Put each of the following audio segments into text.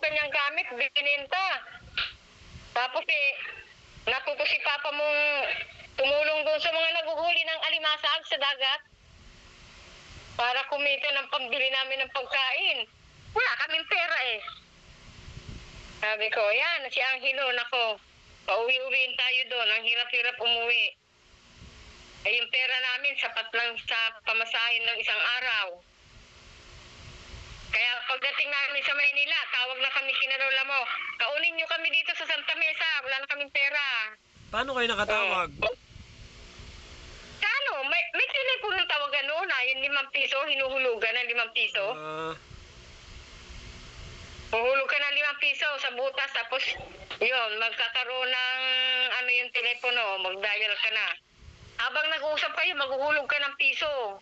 yung kanyang gamit, bininta. Tapos natuto si Papa mong tumulong doon sa mga naguhuli ng alimasag sa dagat para kumita ng pambili namin ng pagkain. Wala kaming pera eh. Sabi ko, yan, si Angelo, nako, pauwi-uwiin tayo doon. Ang hirap-hirap umuwi. Eh, yung pera namin, sapat lang sa pamasahin ng isang araw. Kaya pagdating namin sa Maynila, tawag na kami kina Lola mo. Kaunin nyo kami dito sa Santa Mesa, wala na kaming pera. Paano kayo nakatawag? Sa ano, may telepono tawagan noon yung 5 piso, hinuhulugan ng 5 piso. Huhulog ka ng 5 piso sa butas, tapos yun, magkakaroon ng ano yung telepono, mag-dial ka na. Habang nag-uusap kayo, maghuhulog ka ng piso.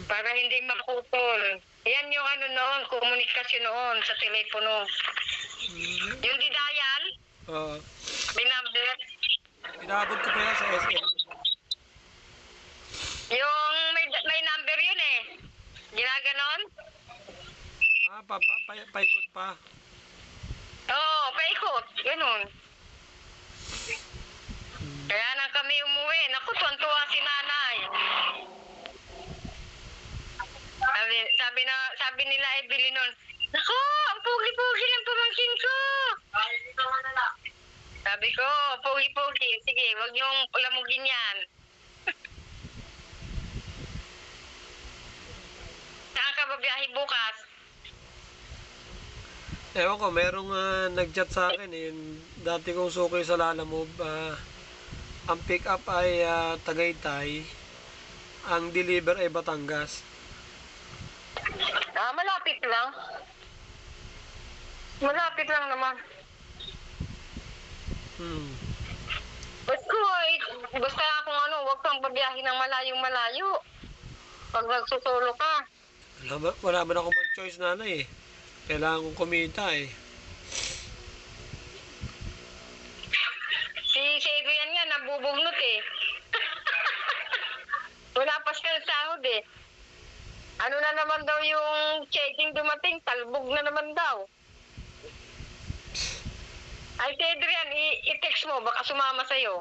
Para hindi maputol. Yan yung ano noon, komunikasyon noon sa telepono. Yung di-dial, binabder. Inaabot ko pa yan sa SM. Yung may number yun eh. Ginaganon? Paikot pa. Oo, paikot. Ganun. Kaya na kami umuwi. Naku, tuwan-tuwa si nanay. Sabi nila bili nun, naku, ang pugi-pugi ng pamangkin ko. Sabi ko, pugi-pugi. Sige, wag niyong lamugin yan. Saan ka babiyahe bukas? Ewan ko, merong nag-chat sa akin yung dati kong suki sa Lalamove. Ang pick up ay Tagaytay, ang deliver ay Batangas. Malapit lang. Malapit lang naman. Basta kung ano, huwag kang babiyahe ng malayong-malayo. Pag nagsusulo ka. Wala man akong choice, nanay eh. Kailangan kong kumita eh. Si Adrian nga, nabubugnot eh. Wala pa siya sahod eh. Ano na naman daw yung checking dumating, talbog na naman daw. Ay, si Adrian, i-text mo, baka sumama sa'yo.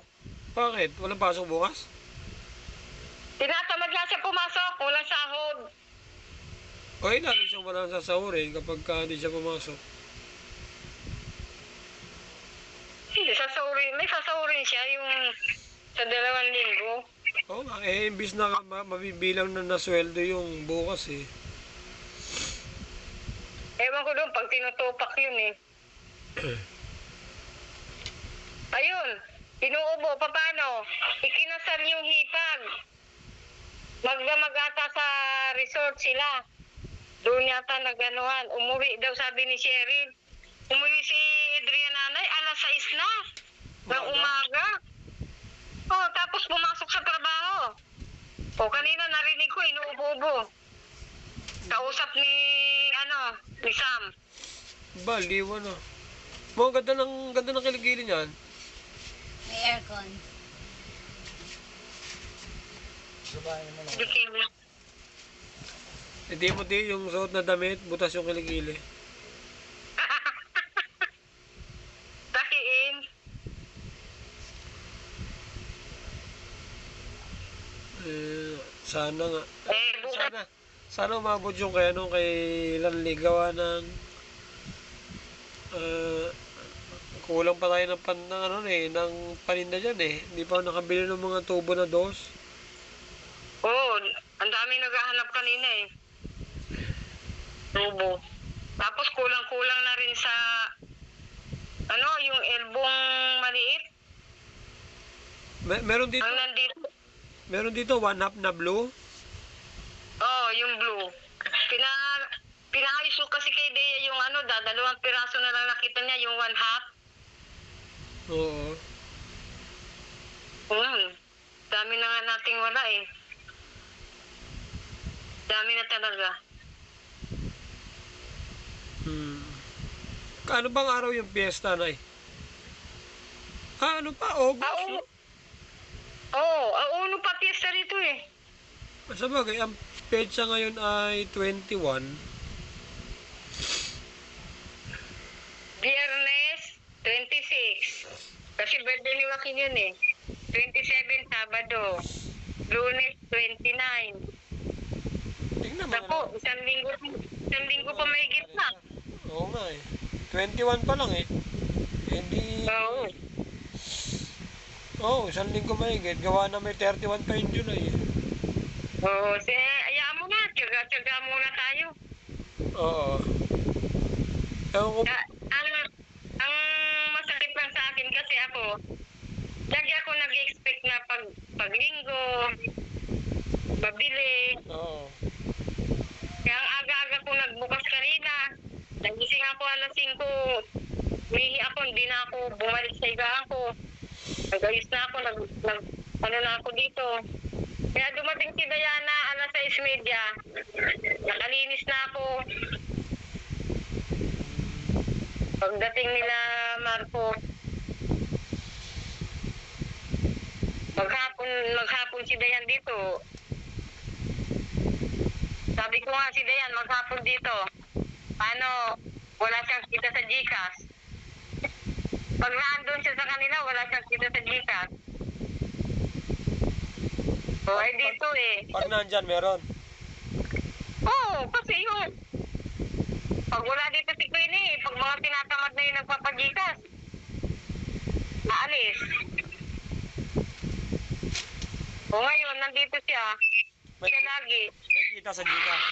Bakit? Walang pasok bukas? Tinatamad lang siya pumasok, walang sahod. Okay, lalo siyang walang sasahurin kapag hindi siya pumasok. Hindi, may sasahurin siya yung sa 2 linggo. Oo nga, imbis na mabibilang na nasweldo yung bukas eh. Ewan ko doon, pag tinutupak yun eh. Ayun, inuubo, paano? Ikinasal yung hipag. Mag-ata sa resort sila. Doon yata nag-anuhan. Umuwi daw, sabi ni Cheryl. Umuwi si Adrian nanay, alas 6 na. Ng umaga. Tapos pumasok sa trabaho. Kanina narinig ko, inuubo-ubo. Kausap ni Sam. Baliw ano. Ganda ng kiligili niyan. May aircon. Bikini. Hindi mo yung suot na damit, butas yung kiligili. Takiin. Sana nga. Sana umabot yung kay Lanli gawa ng kulang pa tayo ng paninda dyan eh. Hindi pa ako nakabili ng mga tubo na dos. Ang dami naghahanap kanina eh. Tubo. Tapos kulang-kulang na rin sa yung elbong maliit. Meron dito. Ang nandito. Meron dito 1/2 na blue. Yung blue. Pinaayos ko kasi kay Dea yung 2 piraso na lang nakita niya, yung 1/2. Oo. Dami na nga nating wala eh. Dami na talaga. Ano bang araw yung piyesta, Nay? Ano pa? August? Uno pa piyesta rito eh. Sa bagay, ang petsa ngayon ay 21. Kasi birthday ni Joaquin yun eh. 27 Sabado. Lunes 29. Tingnan mo na Naku, lang. isang linggo pa may na. Oo nga eh. 21 pa lang eh. Hindi... Oo. Oo, isang linggo mahigit. Gawa na may 31 pa yung July eh. Oo, ayaan mo na. Tiyaga muna tayo. Oo. Ewan ko... Ang masakit lang sa akin kasi ako, lagi ako nag-expect na pag linggo, babili. Oo. Kaya ang aga-aga ko nagbukas kanina. Nagising ako alas 5. Mihi ako, hindi na ako bumalik sa higaan ko. Nag-ayos na ako, ano na ako dito. Kaya dumating si Diana alas 6:30. Nakalinis na ako. Pagdating nila Marco, maghapon si Dayan dito. Sabi ko nga si Dayan, maghapon dito. Paano, wala siyang kita sa GCash. Pag naandun siya sa kanila, wala siyang kita sa GCash. O ay dito eh. Pag nandyan, meron. Oo, kasi yung pag wala dito si Queenie, pag mga tinatamad na yung nagpapagikas, naalis. O ngayon, nandito siya. Siya lagi. May kita sa Gcash.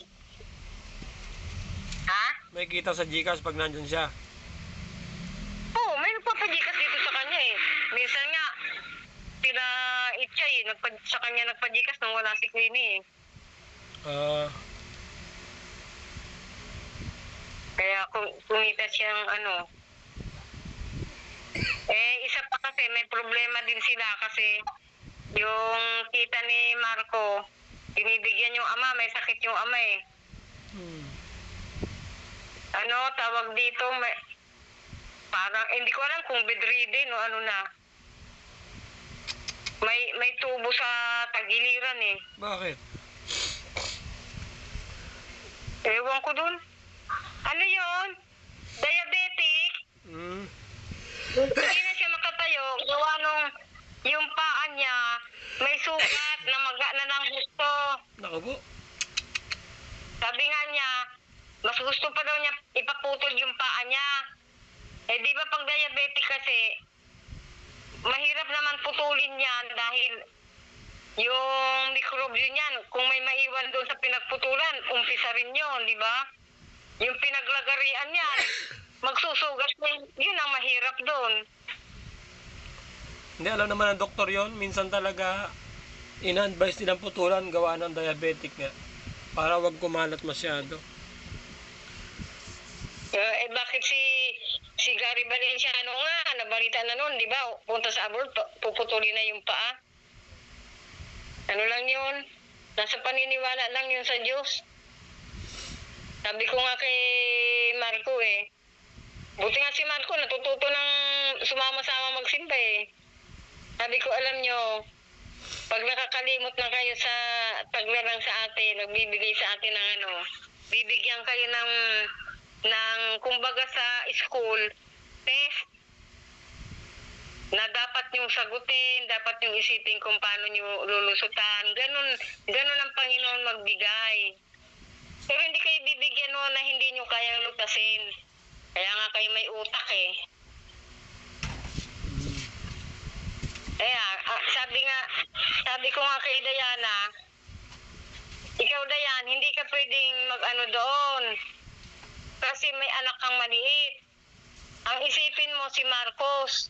Ha? May kita sa Gcash pag nandyan siya. Oo, may nagpapagikas dito sa kanya eh. Minsan nga, sila Itchay, sa kanya nagpagikas nung wala si Queenie eh. Kaya kumita siyang ano. Isa pa kasi may problema din sila kasi yung kita ni Marco, binibigyan yung ama, may sakit yung ama eh. Ano, tawag dito, parang, hindi ko alam kung bedridden o ano na. May tubo sa tagiliran eh. Bakit? Ewan ko dun. Ano yun? Diabetic? Hindi na siya makatayo. Gawa nung yung paa niya, may sugat na maga na ng gusto. Naku po. Sabi nga niya, mas gusto pa daw niya ipaputol yung paa niya. Di ba pag diabetic kasi, mahirap naman putulin yan dahil yung mikrobyo niyan, kung may maiwan doon sa pinagputulan, umpisa rin yun, di ba? Yung pinaglagarian niyan, magsusugat yun ang mahirap doon. Hindi, alam naman ng doktor yon. Minsan talaga, ina-advise nilang putulan gawa ng diabetic nga. Para wag kumalat masyado. Bakit si Gary Valenciano nga, nabalita na noon, di ba? Punta sa abroad, puputulin na yung paa. Ano lang yun? Nasa paniniwala lang yun sa Diyos. Sabi ko nga kay Marco eh. Buti nga si Marco, natututo ng sumama-sama magsimba eh. Sabi ko, alam nyo, pag nakakalimot na kayo sa taglarang sa atin, nagbibigay sa atin ng ano, bibigyan kayo ng kumbaga sa school, test, na dapat yung sagutin, dapat yung isipin kung paano nyo lulusutan. Ganun ang Panginoon magbigay. Pero hindi kayo bibigyan mo na hindi nyo kayang lutasin. Kaya nga kayo may utak eh. Sabi ko nga kay Diana, ikaw Dayan, hindi ka pwedeng mag-ano doon. Kasi may anak kang maliit. Ang isipin mo si Marcos.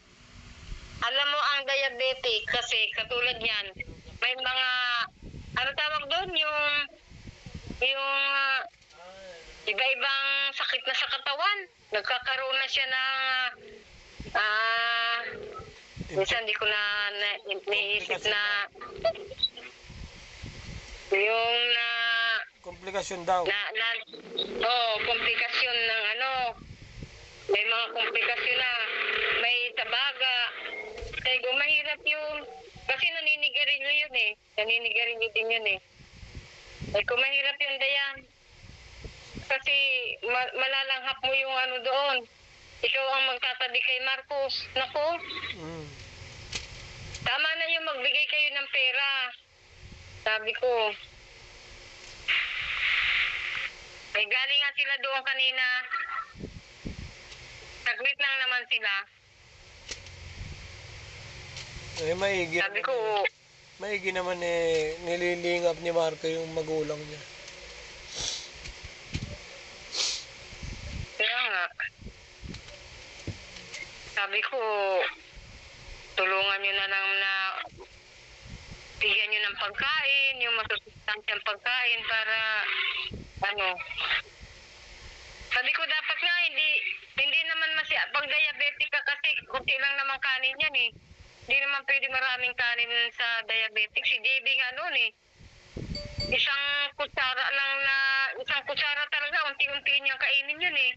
Alam mo ang diabetic kasi katulad niyan, may mga, ano tawag doon, yung iba-ibang sakit na sa katawan. Nagkakaroon na siya ng, minsan di ko na naisip na, yung Komplikasyon daw. komplikasyon ng ano, may mga komplikasyon na, may tabaga. Kaya mahirap yun. Kasi naninigarilyo yun eh. Naninigarilyo din yun eh. Kung mahirap yun, Dayan. Kasi malalanghap mo yung ano doon. ikaw ang magtatabi kay Marcos. Naku, Mm. tama na yung magbigay kayo ng pera. Sabi ko, ay galing nga sila doon kanina. Saglit lang naman sila. Eh, Sabi ko, maigi naman eh, nililingap ni Marco yung magulang niya. kaya nga. Sabi ko, tulungan nyo na lang na bigyan nyo ng pagkain, yung masusustansyang pagkain para, ano. Sabi ko, dapat nga, hindi naman pag diabetic ka kasi, kunti lang naman kanin yan eh. Hindi naman pwede maraming kanin sa diabetic. Si JB nga noon eh. Isang kutsara talaga, unti-unti niyang kainin yun eh.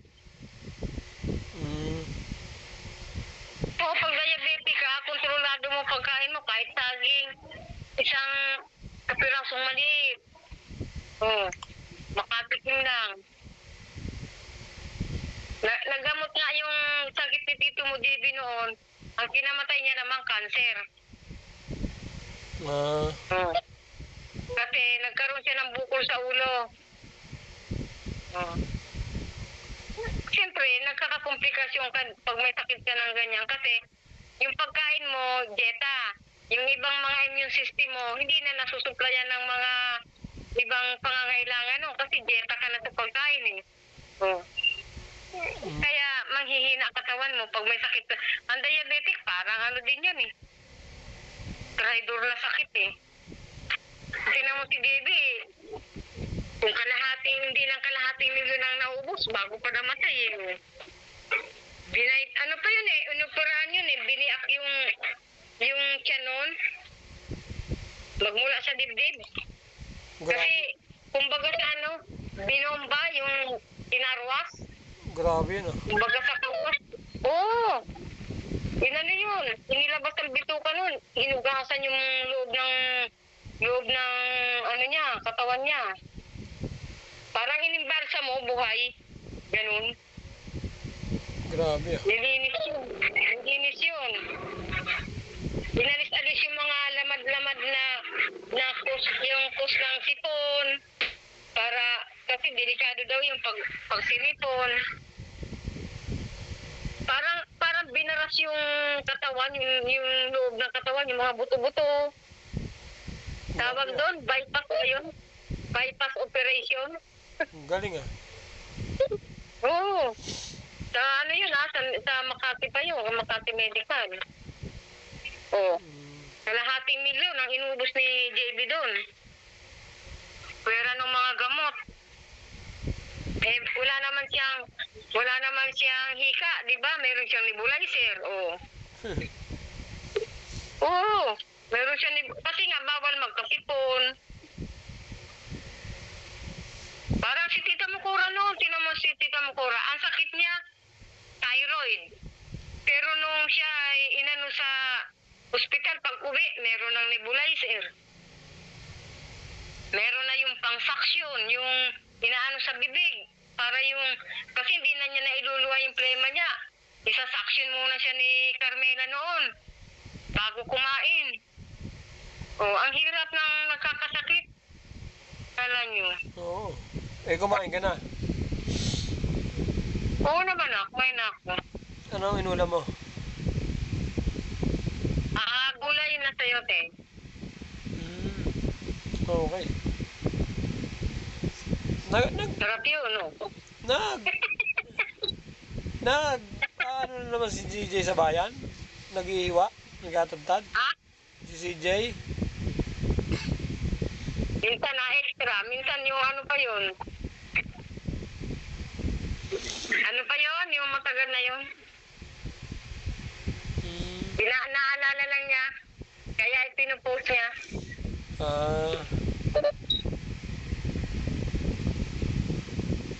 Mm. So, pag diabetic ka, kontrolado mo pagkain mo kahit saging, isang kapirasong maliit. Oh, makatikim lang. Nagamot nga yung sakit ni Tito mo, JB noon. Ang kinamatay niya naman, cancer. Ah, Oh. Kasi nagkaroon siya ng bukol sa ulo. Oh. Siyempre, nagkakakomplikasyon ka pag may sakit ka ng ganyan kasi yung pagkain mo, dieta. Yung ibang mga immune system mo, hindi na nasusuplayan ng mga ibang pangangailangan no? Kasi dieta ka na sa pagkain eh. Oh. Kaya manghihina ang katawan mo pag may sakit ka. Ang diabetic, parang ano din yan eh. Tridor na sakit eh. Tingnan mo si Baby eh. Kung hindi lang kalahating milyon ang naubos, bago pa namatay eh. Ano pa yun eh, inoperahan yun eh, biniak yung tiyan nun. Magmula sa dibdib. Kasi, kumbaga sa binomba, yung inarwas. grabe yun ah. Kumbaga sa kawas. Oo! Inano yun, inilabas ang bituka nun. Hinugasan yung loob ng ano niya, katawan niya. Parang inimbarsa mo, buhay. Ganun. Grabe ah. Nilinis yun. Nilinis yun. Inalis-alis yung mga lamad-lamad na yung kus ng sipon. Kasi delikado daw yung pagsilipon. Parang binaras yung katawan, yung loob ng katawan, yung mga buto-buto. Tawag doon, bypass ba yun? Bypass operation. Ang galing ah. Oo. Sa ano yun sa Makati pa yun, Makati Medical. Oo. Kalahating milyon ang inubos ni JB doon. Pwera ng mga gamot. Eh, wala naman siyang hika, di ba? Meron siyang nebulizer, oo. Oo. Meron siyang kasi nga bawal magkasipon. Parang si Tita Mukura noon, tinan mo si Tita Mukura, ang sakit niya, thyroid. Pero nung siya ay inano sa ospital, pag uwi, meron ng nebulizer. Meron na yung pang-suction, yung inaano sa bibig. Kasi hindi na niya nailuluwa yung plema niya. Isa-suction muna siya ni Carmela noon, bago kumain. Oh, ang hirap ng nagkakasakit. Kala nyo. Oo. Eh, kumain ka na. Oo naman ako, may na ako. Ano ang inulam mo? Gulay na sayote. Okay. Sarap yun, no? Ano na naman si CJ sa bayan? Nag-iiwa? Nagkatagtad? Ha? Si CJ? Minsan na extra. Minsan yung ano pa yun. Ano pa yun? Yung matagal na yun. Naalala lang niya. Kaya pinupost niya.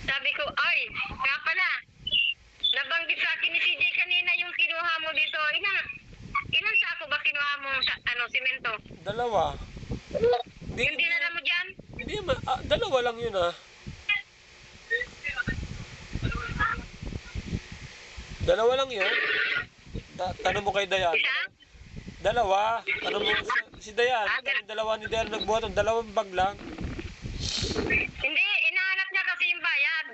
Sabi ko, ay, nga pala. Nabanggit sa akin ni CJ kanina yung kinuha mo dito. Ilan sako ba kinuha mo sa simento? 2. Yung dinala mo dyan? Hindi, 2 lang yun ah. Dalawa lang yun. Tanong mo kay Dayan. Isa? Dalawa. Tanong mo si Dayan. Tanong dalawa ni Dayan nagbuhat. Dalawang bag lang. Hindi, inahanap niya kasi yung bayad.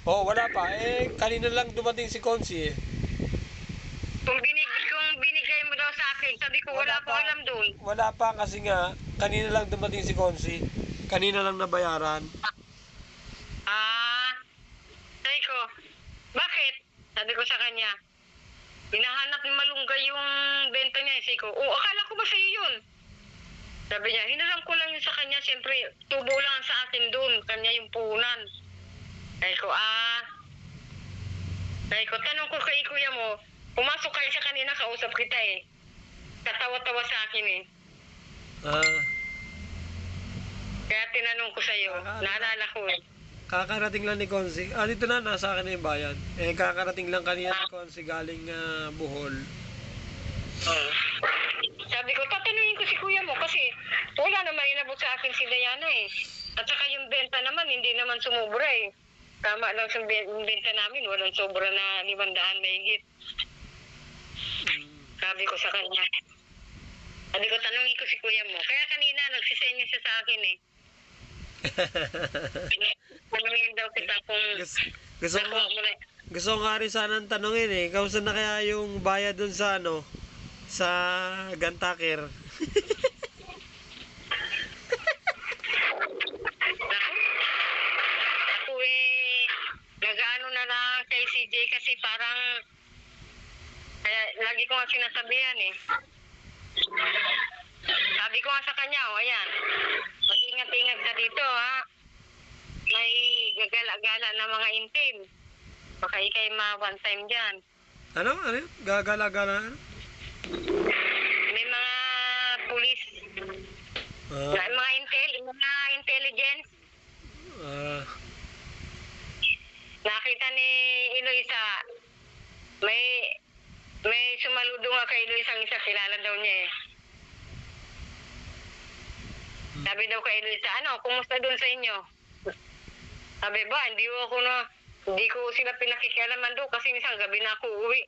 Oh, wala pa. Eh, kanina lang dumating si Consi eh. Kung binigay mo daw sa akin, sabi ko wala ko alam doon. Wala pa kasi nga, kanina lang dumating si Consi. Kanina lang nabayaran. Sabi ko, bakit? Sabi ko sa kanya, hinahanap ni Malunggay yung benta niya. Sabi ko, akala ko ba sa'yo yun? Sabi niya, hinaram ko lang yun sa kanya. Siyempre, tubo lang sa akin doon. Kanya yung puhunan. Sabi ko, Sabi ko, tanong ko kay kuya mo, pumasok kayo sa kanina, kausap kita eh. Katawa-tawa sa akin eh. Kaya tinanong ko sa'yo, naalala ko eh. Kakarating lang ni Consi. Dito na, nasa akin na yung bayan. Eh, kakarating lang kanina ni Consi galing Bohol. Sabi ko, tatanungin ko si kuya mo kasi wala naman inabot sa akin si Diana eh. At saka yung benta naman, hindi naman sumubra eh. Tama lang sa benta namin, walang sobra na 500 mahigit. Sabi ko sa kanya. Sabi ko, tanungin ko si kuya mo. Kaya kanina, nagsisenyo siya sa akin eh. Tanungin daw kita kung Gusto ko nga rin sanang tanongin eh. Kausan na kaya yung bayad dun sa sa Gantakir? Ako eh, nag-ano na lang kay CJ kasi parang, kaya lagi ko nga sinasabihan eh. Sabi ko nga sa kanya, ayan, mag-ingat-ingat ka dito ha. May gagala-gala na mga intim. Baka ikay ma-one time dyan. Ano? Gagala-gala? May mga pulis, mga intelligence. Nakita ni Eloisa, may sumaludo nga kay Eloisa ang isa, kilala daw niya eh. Sabi daw kay Eloisa, kumusta doon sa inyo? Sabi ba, hindi ko sila pinakikialaman doon kasi isang gabi na ako uwi.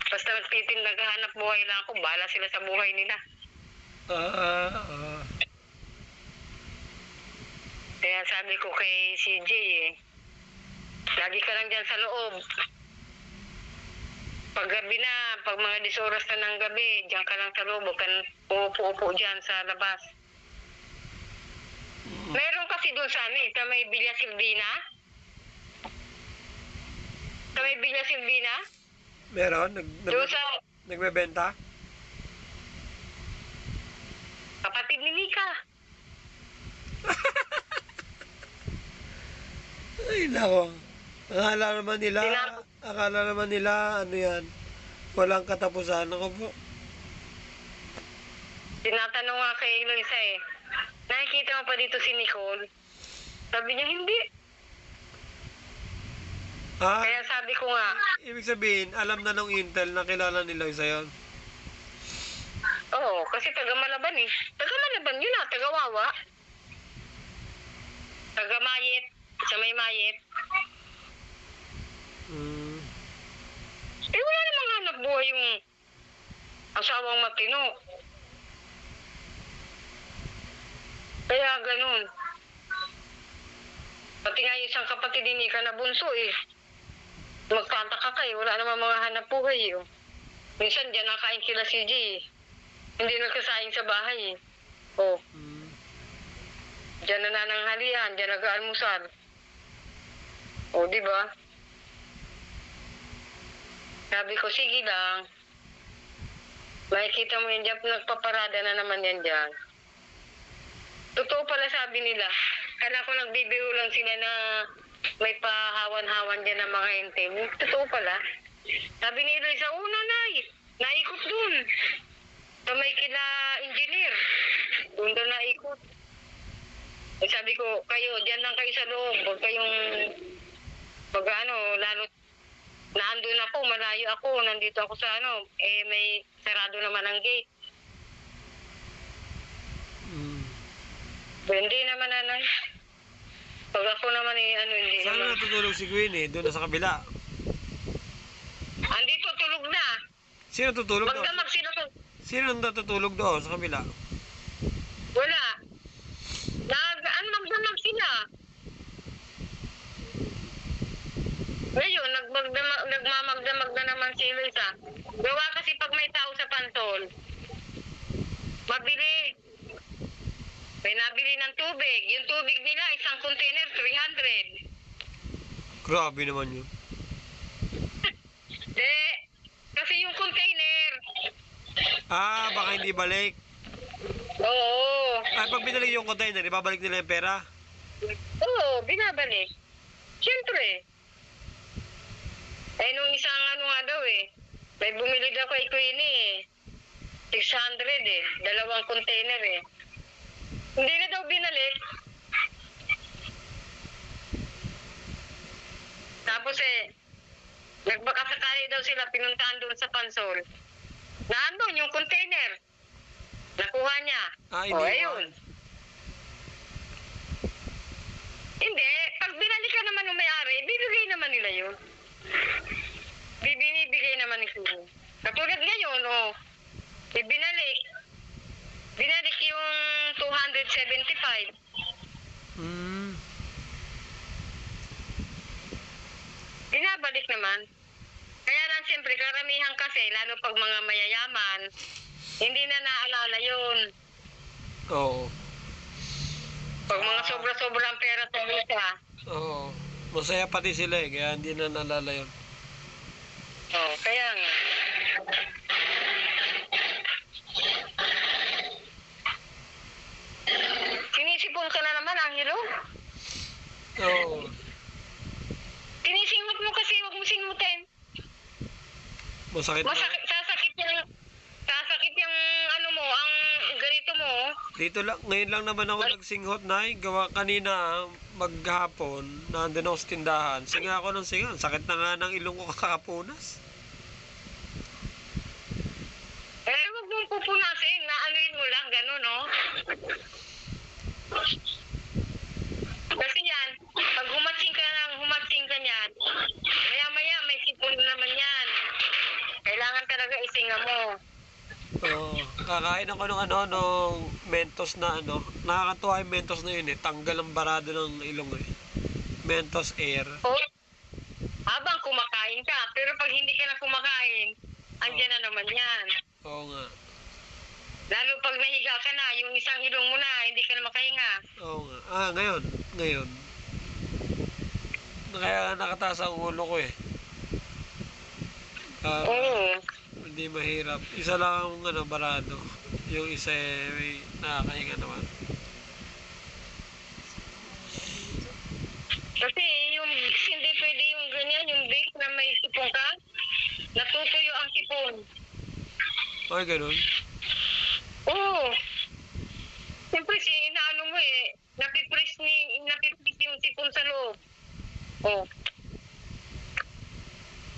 Basta naghahanap buhay lang ako, bahala sila sa buhay nila. Kaya sabi ko kay CJ eh, lagi ka lang dyan sa loob. Pag gabi na, pag mga 10 oras na ng gabi, dyan ka lang sa loob, huwag kang uupo-upo dyan sa labas. Meron kasi doon sa amin, sa may Villa Silvina. Sa may Villa Silvina. Meron? Doon sa Nagbebenta? kapatid ni Mika. Ay, nako. Akala naman nila, ano yan, walang katapusan. Ako po. Tinatanong nga kay Eloisa eh, nakikita mo pa dito si Nicole? Sabi niya, hindi. Kaya sabi ko nga, Ibig sabihin, alam na nung Intel na kilala nila isa yun. oo, kasi taga-Malaban eh. Taga-Malaban yun taga-Wawa. Taga-Mayet, sa may Mayet. Wala namang hanap buhay yung asawang matino. Kaya ganun. Pati nga yung isang kapatid ni Nika na bunso eh. Magtataka kayo, wala namang mga hanap buhay eh. Minsan dyan nakain sila si G eh. Hindi nagkasaing sa bahay eh. Dyan na nananghalian, dyan nag-aalmusal. Di ba? Sabi ko, sige lang. Makikita mo yan dyan, nagpaparada na naman yan dyan. Totoo pala sabi nila. Kala ko nagbibiro lang sila na may pahawan-hawan dyan ng mga intem. Totoo pala. Sabi ni Eloisa, nanay, naikot dun. Sa may kila engineer. Doon daw naikot. Sabi ko, kayo, dyan lang kayo sa loob. Huwag kayong, lalo, naandun ako, malayo ako, nandito ako sa may sarado naman ang gate. Hindi naman, nanay. Pag ako naman hindi Saan naman. natutulog si Queen eh? Doon na sa kabila. Sino tutulog doon? Magdamag sila. Sino natutulog doon sa kabila? Wala. Magdamag sila. Ngayon, nagmamagdamag na naman si Luisa. Gawa kasi pag may tao sa pansol, mabili. May nabili ng tubig. Yung tubig nila, isang container, 300. Grabe naman yun. Kasi yung container. Baka hindi balik. Oo. Ay, pag binalik yung container, ibabalik nila yung pera. Oo, binabalik. Siyempre. Nung isang nga daw may bumili daw kay Queenie 600 dalawang container Hindi na daw binalik. Tapos nagbakasakali daw sila, pinuntahan doon sa pansol. Nandun yung container. Nakuha niya. Iniwan. Ayun. Hindi. Pag binalikan naman ng may-ari, bibigay naman nila yun. Binibigay naman ni Kuya. Katulad ngayon, ibinalik. Binalik yung 275. Binabalik naman. Kaya lang siyempre, karamihan kasi, lalo pag mga mayayaman, hindi na naalala yun. Oo. Pag mga sobra-sobrang pera sa isa. Oo. Masaya pati sila kaya hindi na nalala yun. Kaya nga. Sinisipon ka na naman, Angelo. Oo. Tinisingot mo kasi, huwag mo singutin. Masakit na. Sasakit yung ang ganito mo. Dito lang, ngayon lang naman ako nagsinghot na gawa kanina maghapon, nandun ako sa tindahan. Singa ako ng singa. Sakit na nga ng ilong ko kakapunas. Huwag mong pupunasin. Naanuin mo lang, gano'n, no? Kasi yan, pag humatsing ka niyan, maya-maya may sipon naman yan. Kailangan talaga isinga mo. Oo. Kakain ako ng nung Mentos na nakakatuwa yung Mentos na yun tanggal ang barado ng ilong Mentos Air. Habang kumakain ka, pero pag hindi ka na kumakain, andyan na naman yan. Oo nga. Lalo pag nahiga ka na, yung isang ilong mo na, hindi ka na makahinga. Oo nga. Ngayon. Kaya nakataas ang ulo ko Oo. Hindi mahirap. Isa lang ang barado. Yung isa may nakakahinga naman. Kasi hindi pwede yung ganyan, yung bake na may sipon ka, natutuyo ang sipon. Ay, ganun. Oo. Siyempre inaano mo napipres yung sipon sa loob.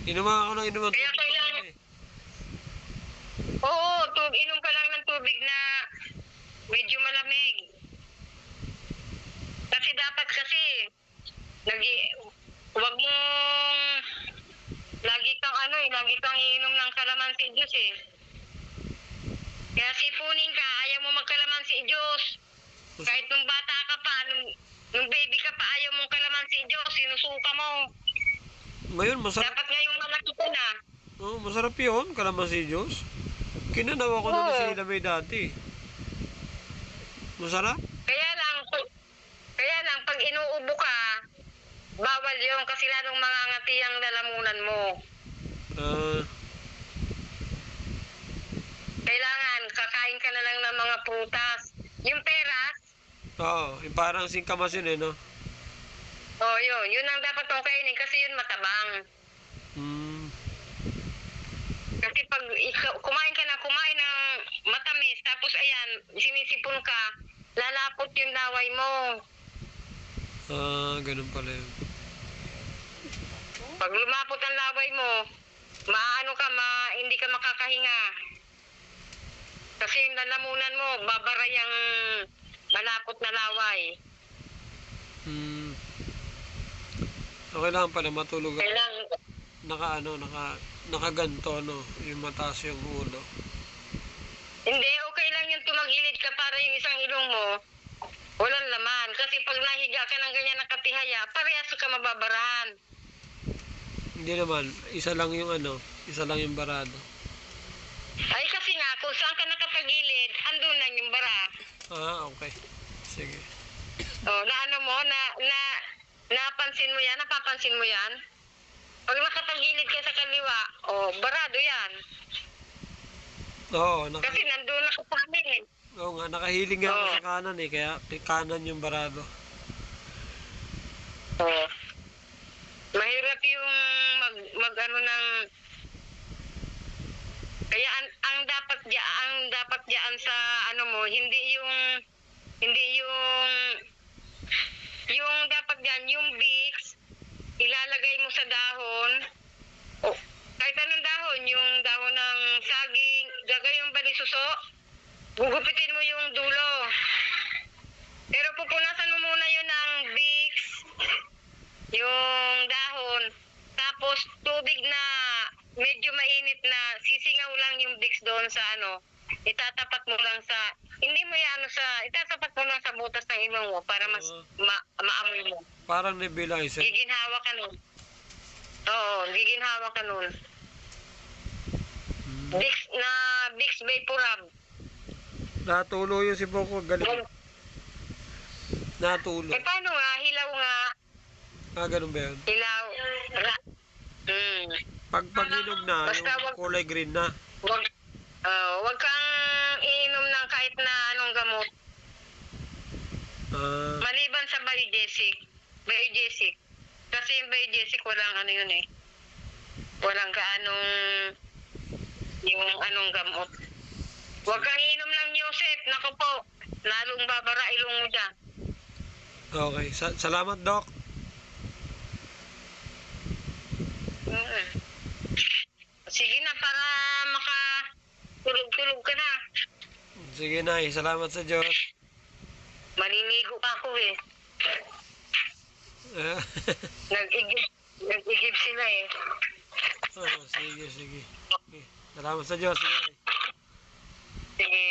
Inuman ako ng inuman. Kaya kailangan, inom ka lang ng tubig na medyo malamig. Kasi dapat huwag mong lagi kang iinom ng kalamansi juice Kaya sipunin ka, ayaw mo magkalamansi juice. Kahit nung bata ka pa, nung baby ka pa, ayaw mong kalamansi juice, sinusuka mo. Ngayon, masarap. Dapat ngayong malaki ka na. Masarap yun, kalamansi juice. Kinanawa ko na si Lamay dati. Masarap? Kaya lang, pag inuubo ka, bawal yun kasi lalong mangangati ang lalamunan mo. Kailangan, kakain ka na lang ng mga prutas. Yung peras, Yung parang singkamas yun no? yun ang dapat mong kainin kasi yun matabang. Kasi pag kumain ng matamis, tapos ayan, sinisipon ka, lalapot yung laway mo. Ganun pala yun. Pag lumapot ang laway mo, hindi ka makakahinga. Kasi yung lalamunan mo, babara yung malapot na laway. Okay lang pala matulog ako. Kailangan, nakaganto, no? Yung mataas yung ulo. Hindi, okay lang yung tumagilid ka para yung isang ilong mo, walang laman. Kasi pag nahiga ka ng ganyan nakatihaya, parehas ka mababarahan. Hindi naman, isa lang yung barado. Ay kasi nga, kung saan ka nakapagilid, andun lang yung bara. Ah, okay. Sige. Oh, na ano mo, napansin mo yan, napapansin mo yan? Pag nakapagilid ka sa kaliwa, oh, barado yan. Oo, Kasi nandun na ka sa amin eh. oo nga, nakahiling nga ako Oo. sa kanan eh, kaya kanan yung barado. Oh. Mahirap yung mag ano ng kaya ang dapat diyan sa ano mo hindi yung dapat diyan yung Vicks ilalagay mo sa dahon o kahit anong dahon yung dahon ng saging gagawin mo ba ni suso gugupitin mo yung dulo pero pupunasan mo muna yun ng Vicks yung dahon tapos tubig na medyo mainit na sisingaw lang yung Vicks doon sa ano itatapat mo lang sa hindi mo yan itatapat mo lang sa butas ng ilong mo para mas maamoy mo Parang nebulizer. giginhawa ka nun oo giginhawa ka nun Vicks Vaporub Natulo yung si Boko, galing. Natulo. eh paano nga hilaw nga Ganun ba yun? hilaw Pag hinog na, Basta yung wag- kulay green na. wag kang iinom ng kahit na anong gamot Ah, maliban sa biogesic kasi yung biogesic walang ano yun eh walang gaanong yung anong gamot wag kang iinom ng Newset naku po lalong babara ilong mo dyan okay. Salamat, Doc. sige na para tulog ka na Sige, Nay. Salamat sa Diyos. maliligo pa ako eh nag-igib sila eh Sige. Okay. Salamat sa Diyos. Sige, Nay. sige